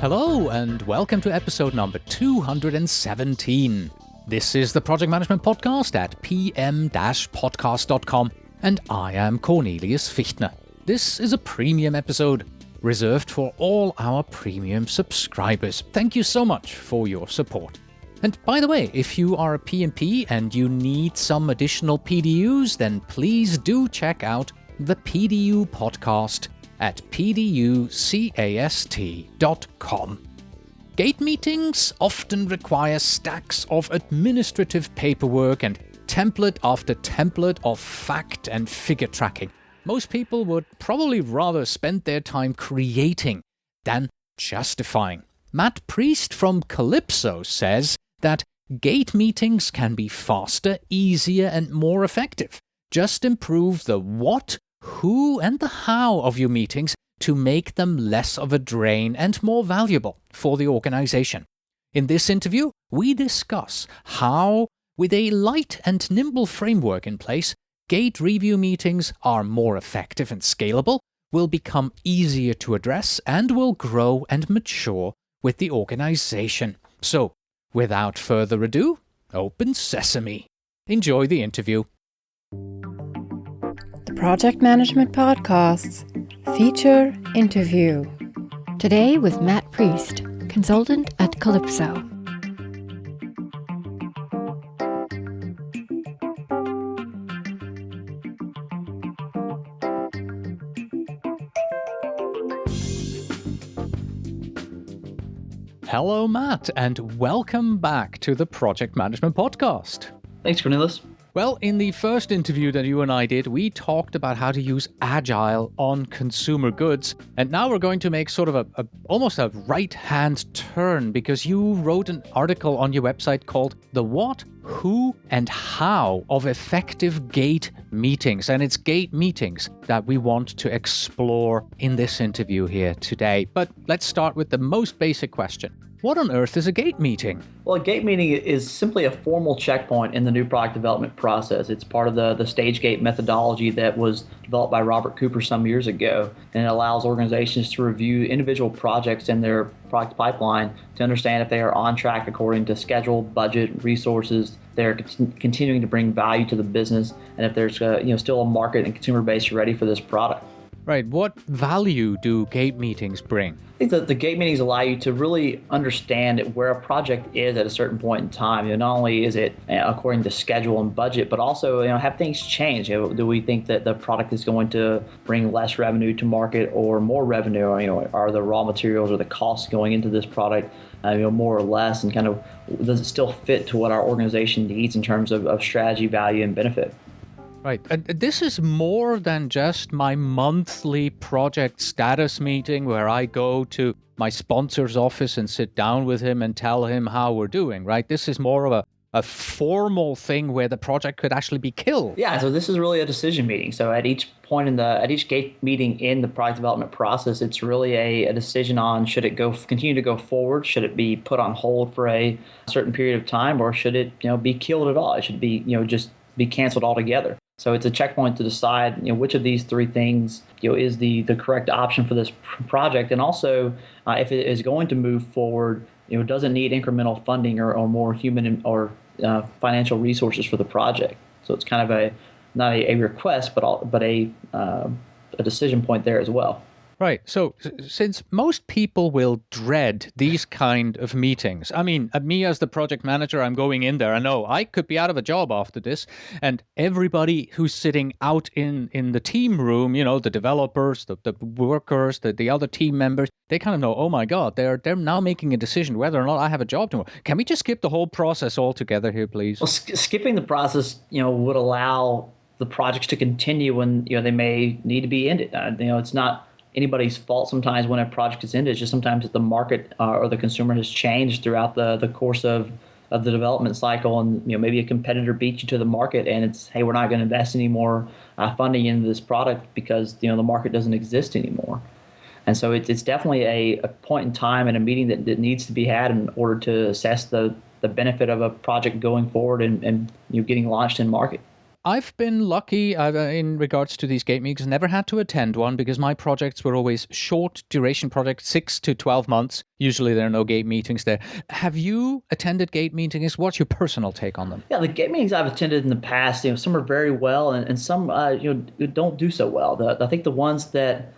Hello and welcome to episode number 217. This is the Project Management Podcast at pm-podcast.com and I am Cornelius Fichtner. This is a premium episode reserved for all our premium subscribers. Thank you so much for your support. And by the way, if you are a PMP and you need some additional PDUs, then please do check out the PDU podcast at pducast.com. Gate meetings often require stacks of administrative paperwork and template after template of fact and figure tracking. Most people would probably rather spend their time creating than justifying. Matt Priest from Calypso says that gate meetings can be faster, easier, and more effective. Just improve the what, who, and the how of your meetings to make them less of a drain and more valuable for the organization. In this interview, we discuss how, with a light and nimble framework in place, gate review meetings are more effective and scalable, will become easier to address, and will grow and mature with the organization. So, without further ado, open sesame. Enjoy the interview. The Project Management Podcasts feature interview. Today with Matt Priest, consultant at Calypso. Hello, Matt, and welcome back to the Project Management Podcast. Thanks, Cornelius. Well, in the first interview that you and I did, we talked about how to use Agile on consumer goods. And now we're going to make sort of almost a right-hand turn because you wrote an article on your website called The What, Who, and How of Effective Gate Meetings. And it's gate meetings that we want to explore in this interview here today. But let's start with the most basic question. What on earth is a gate meeting? Well, a gate meeting is simply a formal checkpoint in the new product development process. It's part of the stage gate methodology that was developed by Robert Cooper some years ago, and it allows organizations to review individual projects in their product pipeline to understand if they are on track according to schedule, budget, resources, they're continuing to bring value to the business, and if there's still a market and consumer base ready for this product. Right. What value do gate meetings bring? I think that the gate meetings allow you to really understand where a project is at a certain point in time. Not only is it according to schedule and budget, but also have things change. Do we think that the product is going to bring less revenue to market or more revenue? Are the raw materials or the costs going into this product more or less, and kind of does it still fit to what our organization needs in terms of strategy, value, and benefit? Right. And this is more than just my monthly project status meeting where I go to my sponsor's office and sit down with him and tell him how we're doing, right? This is more of a formal thing where the project could actually be killed. Yeah, so this is really a decision meeting. So at each point at each gate meeting in the product development process, it's really a decision on should it continue to go forward, should it be put on hold for a certain period of time, or should it be killed at all? It should be just be canceled altogether. So it's a checkpoint to decide, which of these three things, is the correct option for this project, and also if it is going to move forward, does it need incremental funding or more human or financial resources for the project. So it's kind of not a request, but a decision point there as well. Right. So since most people will dread these kind of meetings, I mean, me as the project manager, I'm going in there. I know I could be out of a job after this. And everybody who's sitting out in the team room, the developers, the workers, the other team members, they kind of know, oh my God, they're now making a decision whether or not I have a job tomorrow. Can we just skip the whole process altogether here, please? Well, skipping the process, would allow the projects to continue when, they may need to be ended. It's not anybody's fault sometimes when a project is ended. It's just sometimes the market or the consumer has changed throughout the course of the development cycle, and maybe a competitor beats you to the market, and it's, hey, we're not going to invest any more funding into this product because the market doesn't exist anymore. And so it's definitely a point in time and a meeting that needs to be had in order to assess the benefit of a project going forward and getting launched in market. I've been lucky in regards to these gate meetings. Never had to attend one because my projects were always short duration projects, 6 to 12 months. Usually there are no gate meetings there. Have you attended gate meetings? What's your personal take on them? Yeah, the gate meetings I've attended in the past, some are very well, and some don't do so well. I think the ones that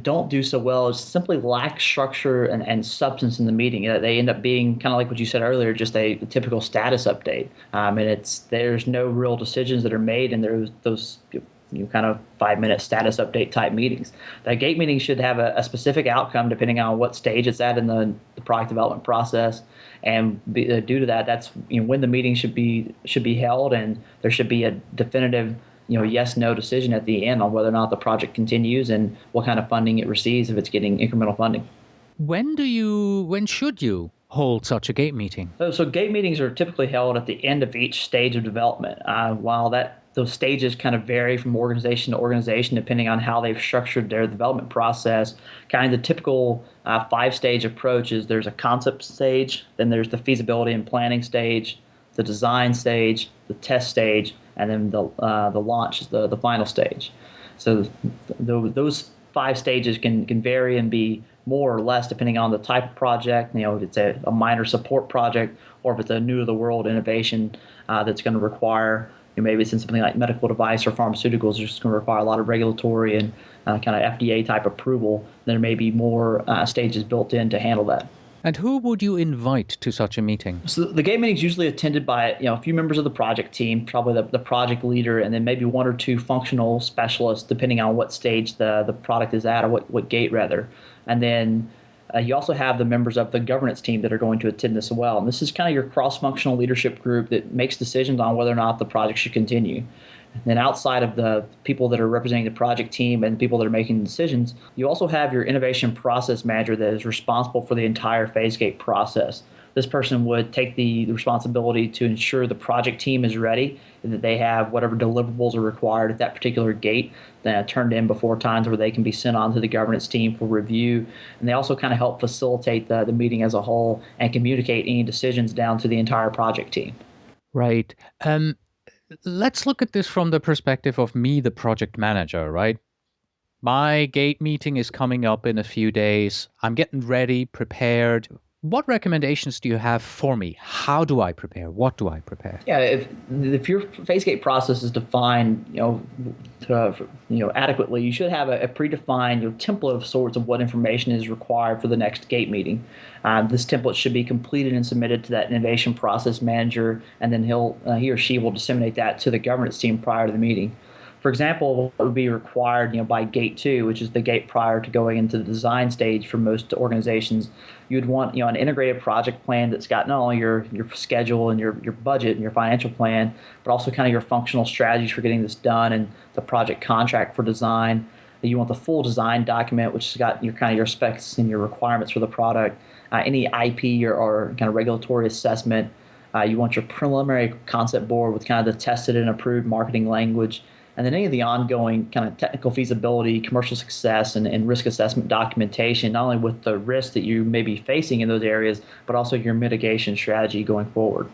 don't do so well is simply lack structure and substance in the meeting. They end up being kind of like what you said earlier, just a typical status update. And there's no real decisions that are made, and there's those kind of 5-minute status update type meetings. That gate meeting should have a specific outcome depending on what stage it's at in the product development process. And due to that, that's when the meeting should be held, and there should be a definitive yes, no decision at the end on whether or not the project continues and what kind of funding it receives if it's getting incremental funding. When should you hold such a gate meeting? So gate meetings are typically held at the end of each stage of development. While those stages kind of vary from organization to organization depending on how they've structured their development process. Kind of the typical 5-stage approach is there's a concept stage, then there's the feasibility and planning stage, the design stage, the test stage, and then the launch is the final stage. So those 5 stages can vary and be more or less depending on the type of project. If it's a minor support project or if it's a new to the world innovation that's going to require, maybe it's in something like medical device or pharmaceuticals, it's going to require a lot of regulatory and kind of FDA type approval. There may be more stages built in to handle that. And who would you invite to such a meeting? So the gate meeting is usually attended by a few members of the project team, probably the project leader, and then maybe 1 or 2 functional specialists, depending on what stage the product is at, or what gate rather. And then you also have the members of the governance team that are going to attend this as well. And this is kind of your cross-functional leadership group that makes decisions on whether or not the project should continue. And then outside of the people that are representing the project team and the people that are making decisions, you also have your innovation process manager that is responsible for the entire phase gate process. This person would take the responsibility to ensure the project team is ready and that they have whatever deliverables are required at that particular gate turned in before times where they can be sent on to the governance team for review. And they also kind of help facilitate the meeting as a whole and communicate any decisions down to the entire project team. Right. Let's look at this from the perspective of me, the project manager, right? My gate meeting is coming up in a few days. I'm getting ready, prepared. What recommendations do you have for me? How do I prepare? What do I prepare? Yeah, if your phase gate process is defined, adequately, you should have a predefined template of sorts of what information is required for the next gate meeting. This template should be completed and submitted to that innovation process manager, and then he or she will disseminate that to the governance team prior to the meeting. For example, what would be required, by gate 2, which is the gate prior to going into the design stage for most organizations, you'd want, an integrated project plan that's got not only your schedule and your budget and your financial plan, but also kind of your functional strategies for getting this done and the project contract for design. You want the full design document, which has got your specs and your requirements for the product, any IP or kind of regulatory assessment. You want your preliminary concept board with kind of the tested and approved marketing language. And then any of the ongoing kind of technical feasibility, commercial success, and risk assessment documentation, not only with the risks that you may be facing in those areas, but also your mitigation strategy going forward.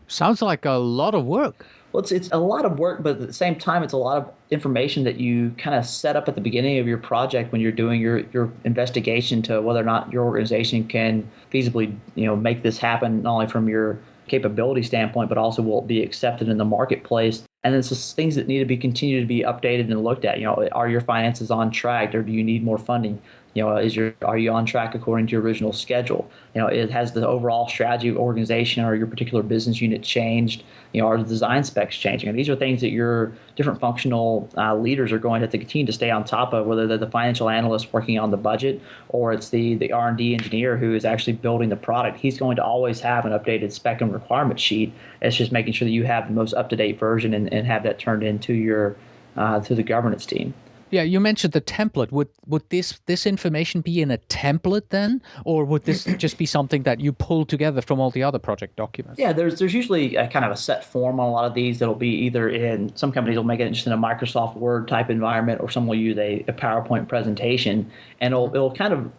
Sounds like a lot of work. Well, it's a lot of work, but at the same time, it's a lot of information that you kind of set up at the beginning of your project when you're doing your investigation to whether or not your organization can feasibly, make this happen, not only from your capability standpoint, but also will it be accepted in the marketplace. And it's just things that need to be continued to be updated and looked at. Are your finances on track, or do you need more funding? Are you on track according to your original schedule? It has the overall strategy of organization or your particular business unit changed. Are the design specs changing? And these are things that your different functional leaders are going to have to continue to stay on top of, whether they're the financial analyst working on the budget or it's the R&D engineer who is actually building the product. He's going to always have an updated spec and requirement sheet. It's just making sure that you have the most up-to-date version and have that turned into your to the governance team. Yeah, you mentioned the template. Would this information be in a template then, or would this just be something that you pull together from all the other project documents? Yeah, there's usually a kind of a set form on a lot of these that'll be either in, some companies will make it just in a Microsoft Word type environment, or some will use a PowerPoint presentation, and it'll kind of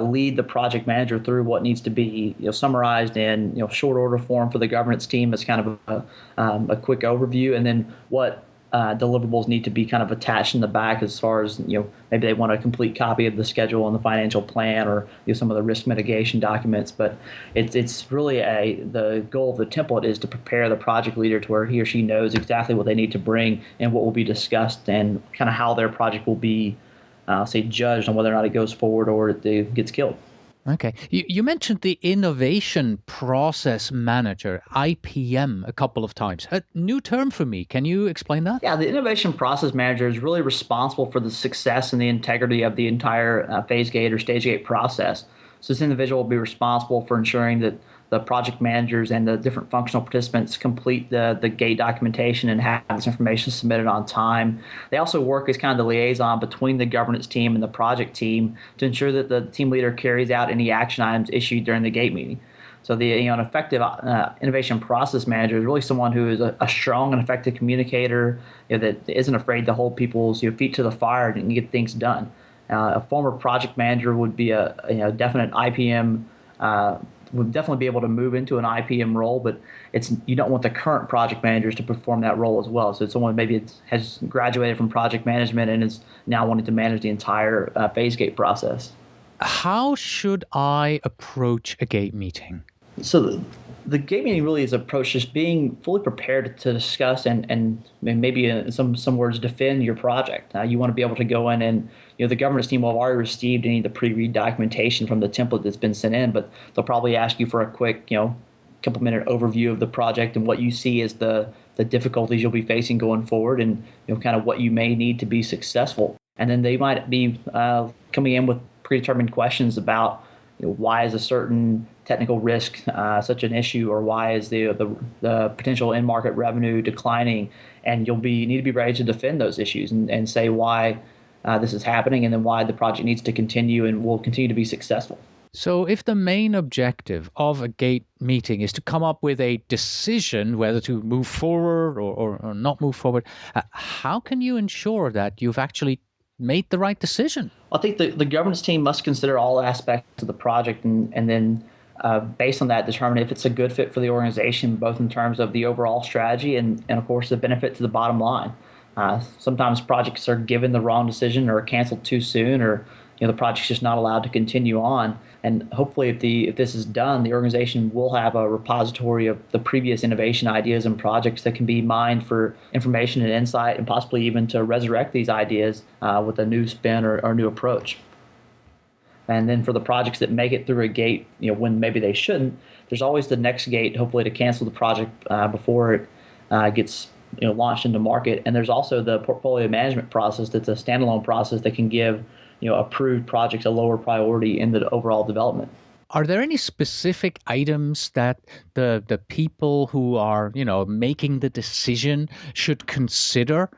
lead the project manager through what needs to be summarized in short order form for the governance team as kind of a quick overview, and then what deliverables need to be kind of attached in the back as far as, maybe they want a complete copy of the schedule and the financial plan, or some of the risk mitigation documents. But it's really the goal of the template is to prepare the project leader to where he or she knows exactly what they need to bring and what will be discussed and kind of how their project will be, say, judged on whether or not it goes forward or it gets killed. Okay. You mentioned the Innovation Process Manager, IPM, a couple of times. A new term for me. Can you explain that? Yeah, the Innovation Process Manager is really responsible for the success and the integrity of the entire phase gate or stage gate process. So this individual will be responsible for ensuring that the project managers and the different functional participants complete the gate documentation and have this information submitted on time. They also work as kind of the liaison between the governance team and the project team to ensure that the team leader carries out any action items issued during the gate meeting. So an effective innovation process manager is really someone who is a strong and effective communicator, that isn't afraid to hold people's feet to the fire and get things done. A former project manager would be a definite IPM. Would definitely be able to move into an IPM role, but you don't want the current project managers to perform that role as well. So it's someone maybe has graduated from project management and is now wanting to manage the entire phase gate process. How should I approach a gate meeting? So the gate meeting really is approached just being fully prepared to discuss and maybe in some words defend your project. You want to be able to go in and the governance team will have already received any of the pre-read documentation from the template that's been sent in, but they'll probably ask you for a quick couple minute overview of the project and what you see as the difficulties you'll be facing going forward, and kind of what you may need to be successful. And then they might be coming in with predetermined questions about why is a certain technical risk such an issue, or why is the potential end market revenue declining, and need to be ready to defend those issues and say why this is happening, and then why the project needs to continue and will continue to be successful. So if the main objective of a gate meeting is to come up with a decision whether to move forward or not move forward, how can you ensure that you've actually made the right decision? I think the governance team must consider all aspects of the project and then based on that, determine if it's a good fit for the organization, both in terms of the overall strategy and of course, the benefit to the bottom line. Sometimes projects are given the wrong decision or canceled too soon, or the project's just not allowed to continue on. And hopefully, if this is done, the organization will have a repository of the previous innovation ideas and projects that can be mined for information and insight, and possibly even to resurrect these ideas with a new spin or new approach. And then for the projects that make it through a gate, when maybe they shouldn't, there's always the next gate, hopefully to cancel the project before it gets launched into market. And there's also the portfolio management process that's a standalone process that can give approved projects a lower priority in the overall development. Are there any specific items that the people who are making the decision should consider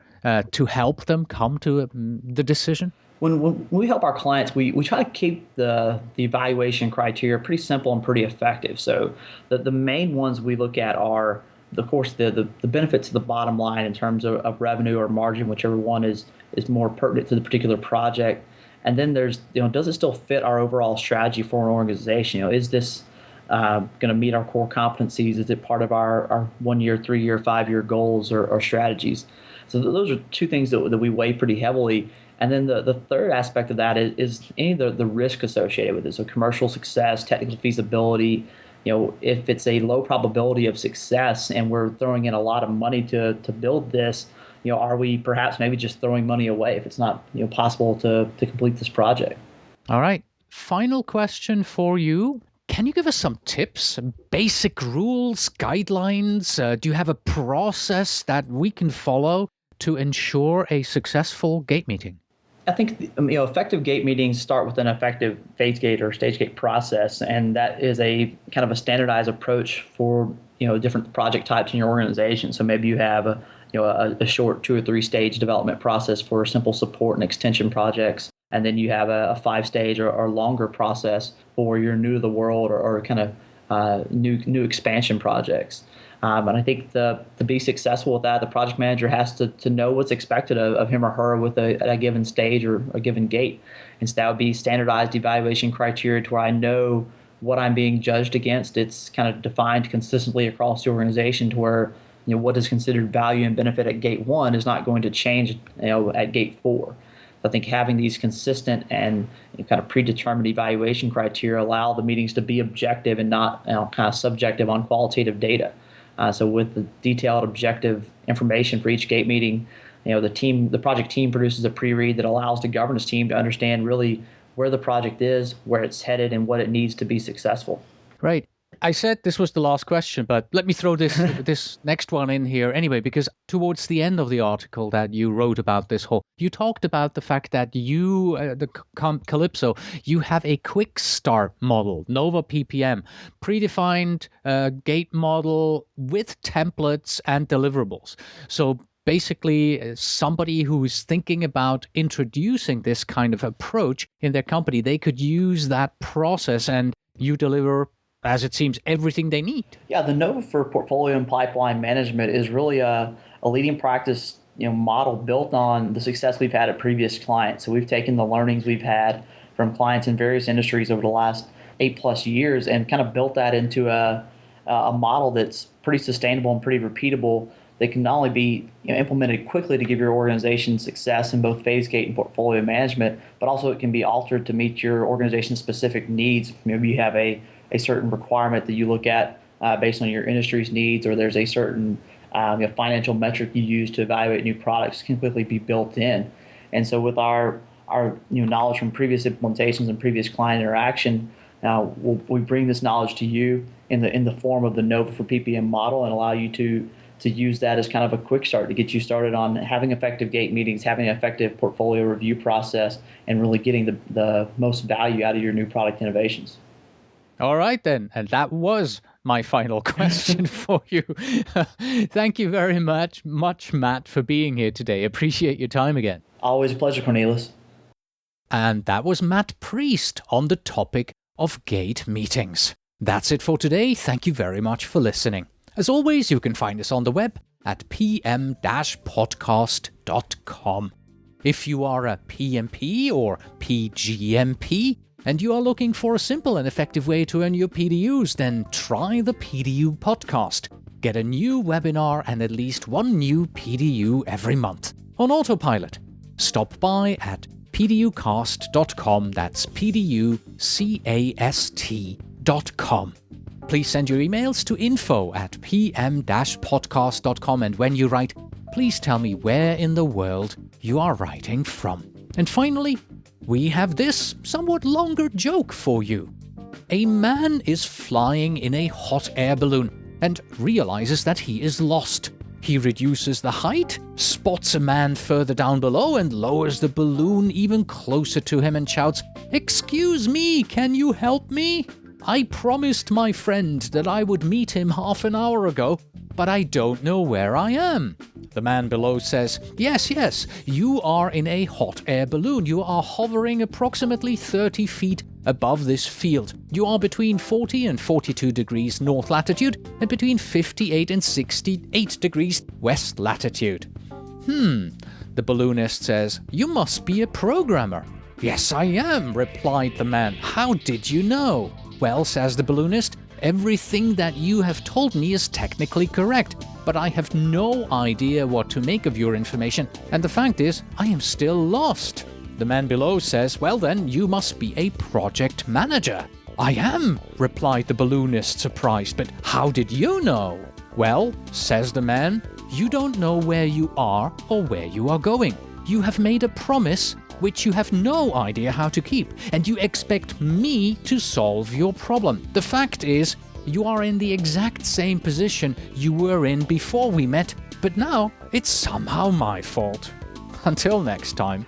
to help them come to the decision? When we help our clients, we try to keep the evaluation criteria pretty simple and pretty effective. So the main ones we look at are, of course, the benefits to the bottom line in terms of revenue or margin, whichever one is more pertinent to the particular project. And then there's, does it still fit our overall strategy for an organization? Is this going to meet our core competencies? Is it part of our 1 year, 3 year, 5 year goals or strategies? So those are two things that we weigh pretty heavily. And then the third aspect of that is any of the risk associated with it. So commercial success, technical feasibility. If it's a low probability of success and we're throwing in a lot of money to build this, are we perhaps maybe just throwing money away if it's not possible to complete this project? All right. Final question for you. Can you give us some tips, basic rules, guidelines? Do you have a process that we can follow to ensure a successful gate meeting? I think effective gate meetings start with an effective phase gate or stage gate process, and that is a kind of a standardized approach for different project types in your organization. So maybe you have a short 2 or 3 stage development process for simple support and extension projects, and then you have a 5 stage or longer process for your new to the world or kind of new expansion projects. And I think to be successful with that, the project manager has to know what's expected of him or her with a given stage or a given gate. And so that would be standardized evaluation criteria to where I know what I'm being judged against. It's kind of defined consistently across the organization to where what is considered value and benefit at gate 1 is not going to change at gate 4. I think having these consistent and kind of predetermined evaluation criteria allow the meetings to be objective and not kind of subjective on qualitative data. So with the detailed objective information for each gate meeting, the project team produces a pre-read that allows the governance team to understand really where the project is, where it's headed, and what it needs to be successful. Right. I said this was the last question, but let me throw this next one in here anyway, because towards the end of the article that you wrote about this whole, you talked about the fact that you, Calypso, you have a quick start model, Nova PPM, predefined gate model with templates and deliverables. So basically, somebody who is thinking about introducing this kind of approach in their company, they could use that process and you deliver, as it seems, everything they need. Yeah, the Nova for portfolio and pipeline management is really a leading practice model built on the success we've had at previous clients. So we've taken the learnings we've had from clients in various industries over the last 8+ years and kind of built that into a model that's pretty sustainable and pretty repeatable, that can not only be implemented quickly to give your organization success in both phase gate and portfolio management, but also it can be altered to meet your organization's specific needs. Maybe you have a certain requirement that you look at based on your industry's needs, or there's a certain financial metric you use to evaluate new products, can quickly be built in. And so with our knowledge from previous implementations and previous client interaction, we bring this knowledge to you in the form of the Nova for PPM model and allow you to use that as kind of a quick start to get you started on having effective gate meetings, having an effective portfolio review process, and really getting the most value out of your new product innovations. All right, then. And that was my final question for you. Thank you very much, Matt, for being here today. Appreciate your time again. Always a pleasure, Cornelius. And that was Matt Priest on the topic of gate meetings. That's it for today. Thank you very much for listening. As always, you can find us on the web at pm-podcast.com. If you are a PMP or PGMP and you are looking for a simple and effective way to earn your PDUs, then try the PDU podcast. Get a new webinar and at least one new PDU every month on autopilot. Stop by at pducast.com. That's pducast.com. Please send your emails to info@pm-podcast.com, and when you write, please tell me where in the world you are writing from. And finally, we have this somewhat longer joke for you. A man is flying in a hot air balloon and realizes that he is lost. He reduces the height, spots a man further down below, and lowers the balloon even closer to him and shouts, "Excuse me, can you help me? I promised my friend that I would meet him half an hour ago, but I don't know where I am." The man below says, Yes, you are in a hot air balloon. You are hovering approximately 30 feet above this field. You are between 40 and 42 degrees north latitude and between 58 and 68 degrees west latitude. The balloonist says, "You must be a programmer." "Yes, I am," replied the man. "How did you know?" "Well," says the balloonist, "everything that you have told me is technically correct, but I have no idea what to make of your information, and the fact is, I am still lost." The man below says, "Well then, you must be a project manager." "I am," replied the balloonist, surprised, "but how did you know?" "Well," says the man, "you don't know where you are or where you are going. You have made a promise which you have no idea how to keep, and you expect me to solve your problem. The fact is, you are in the exact same position you were in before we met, but now it's somehow my fault. Until next time."